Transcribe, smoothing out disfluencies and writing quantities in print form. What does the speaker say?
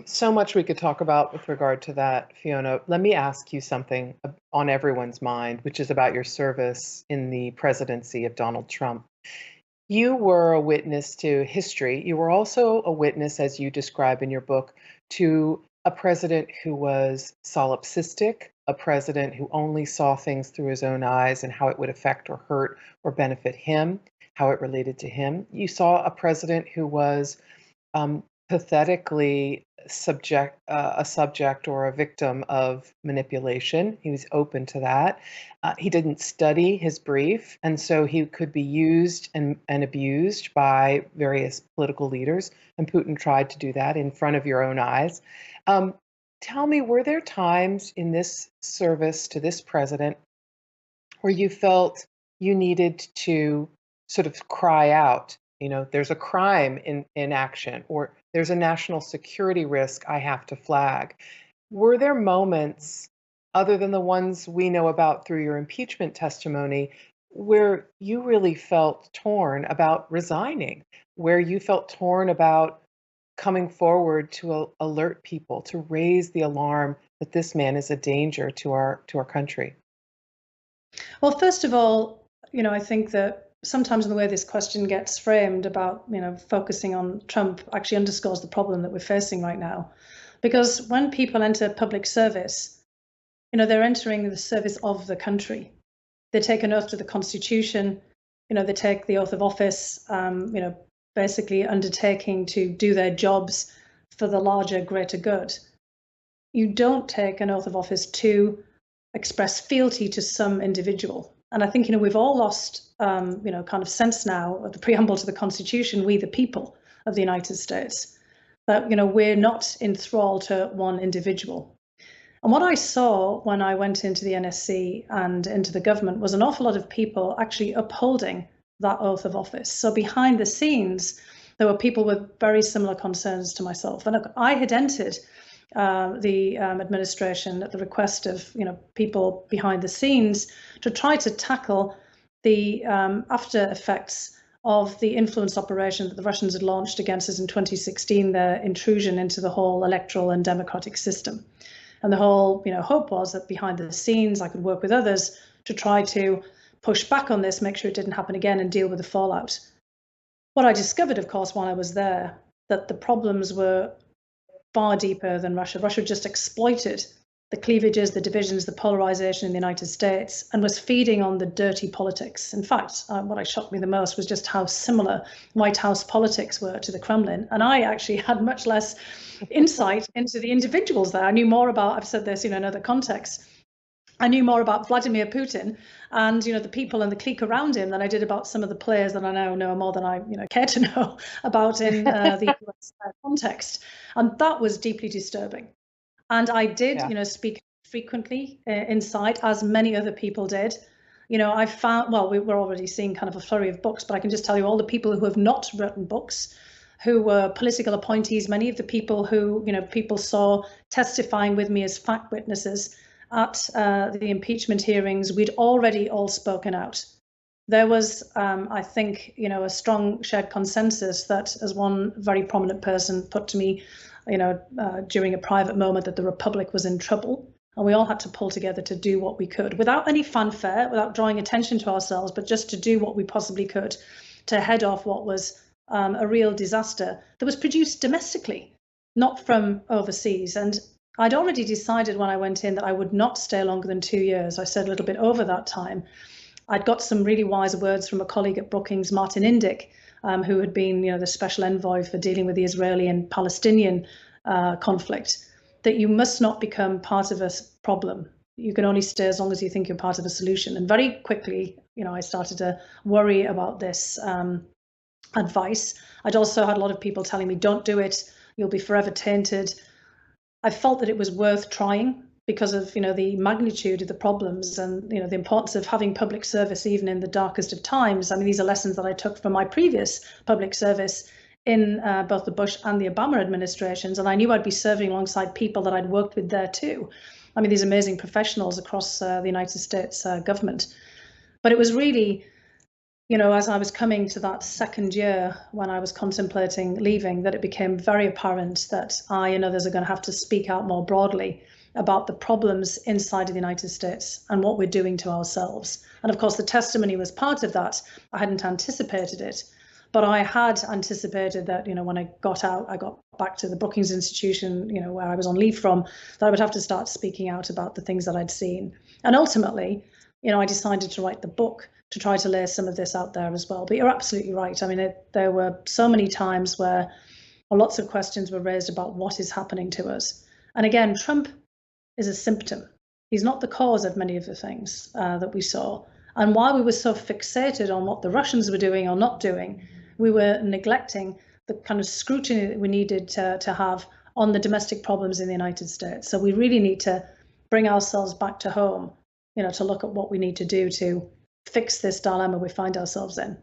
So much we could talk about with regard to that, Fiona. Let me ask you something on everyone's mind, which is about your service in the presidency of Donald Trump. You were a witness to history. You were also a witness, as you describe in your book, to a president who was solipsistic, a president who only saw things through his own eyes and how it would affect or hurt or benefit him, how it related to him. You saw a president who was pathetically a subject or a victim of manipulation. He was open to that. He didn't study his brief, and so he could be used and abused by various political leaders. And Putin tried to do that in front of your own eyes. Um, Tell me, were there times in this service to this president where you felt you needed to sort of cry out, there's a crime in action, or there's a national security risk I have to flag? Were there moments, other than the ones we know about through your impeachment testimony, where you really felt torn about resigning, where you felt torn about coming forward to alert people, to raise the alarm that this man is a danger to our country? Well, first of all, I think that sometimes in the way this question gets framed about, focusing on Trump actually underscores the problem that we're facing right now. Because when people enter public service, they're entering the service of the country. They take an oath to the Constitution, they take the oath of office, basically undertaking to do their jobs for the larger, greater good. You don't take an oath of office to express fealty to some individual. And I think, we've all lost, kind of sense now of the preamble to the Constitution, we the people of the United States, that, we're not in thrall to one individual. And what I saw when I went into the NSC and into the government was an awful lot of people actually upholding that oath of office. So behind the scenes, there were people with very similar concerns to myself. And I had entered the administration at the request of people behind the scenes to try to tackle the after effects of the influence operation that the Russians had launched against us in 2016, their intrusion into the whole electoral and democratic system. And the whole hope was that behind the scenes I could work with others to try to push back on this, make sure it didn't happen again, and deal with the fallout. What I discovered, of course, while I was there, that the problems were far deeper than Russia. Russia just exploited the cleavages, the divisions, the polarization in the United States, and was feeding on the dirty politics. In fact, what shocked me the most was just how similar White House politics were to the Kremlin. And I actually had much less insight into the individuals there. I knew more about, I've said this, in other contexts, I knew more about Vladimir Putin and the people and the clique around him than I did about some of the players that I now know more than I care to know about in the US context, and that was deeply disturbing. And I did Yeah. speak frequently inside, as many other people did. I found, well, we're already seeing kind of a flurry of books, but I can just tell you all the people who have not written books, who were political appointees, many of the people who people saw testifying with me as fact witnesses at the impeachment hearings, we'd already all spoken out. There was, I think, a strong shared consensus that, as one very prominent person put to me, during a private moment, that the Republic was in trouble. And we all had to pull together to do what we could without any fanfare, without drawing attention to ourselves, but just to do what we possibly could to head off what was a real disaster that was produced domestically, not from overseas. And I'd already decided when I went in that I would not stay longer than 2 years. I said a little bit over that time. I'd got some really wise words from a colleague at Brookings, Martin Indyk, who had been the special envoy for dealing with the Israeli and Palestinian conflict, that you must not become part of a problem. You can only stay as long as you think you're part of a solution. And very quickly, I started to worry about this advice. I'd also had a lot of people telling me, don't do it, you'll be forever tainted. I felt that it was worth trying because of the magnitude of the problems and the importance of having public service even in the darkest of times. I mean, these are lessons that I took from my previous public service in both the Bush and the Obama administrations, and I knew I'd be serving alongside people that I'd worked with there too. I mean, these amazing professionals across the United States government. But it was really as I was coming to that second year when I was contemplating leaving, that it became very apparent that I and others are going to have to speak out more broadly about the problems inside of the United States and what we're doing to ourselves. And of course, the testimony was part of that. I hadn't anticipated it, but I had anticipated that, when I got out, I got back to the Brookings Institution, where I was on leave from, that I would have to start speaking out about the things that I'd seen. And ultimately, I decided to write the book to try to lay some of this out there as well. But you're absolutely right. I mean, there were so many times where lots of questions were raised about what is happening to us. And again, Trump is a symptom. He's not the cause of many of the things that we saw. And while we were so fixated on what the Russians were doing or not doing, we were neglecting the kind of scrutiny that we needed to have on the domestic problems in the United States. So we really need to bring ourselves back to home, to look at what we need to do to fix this dilemma we find ourselves in.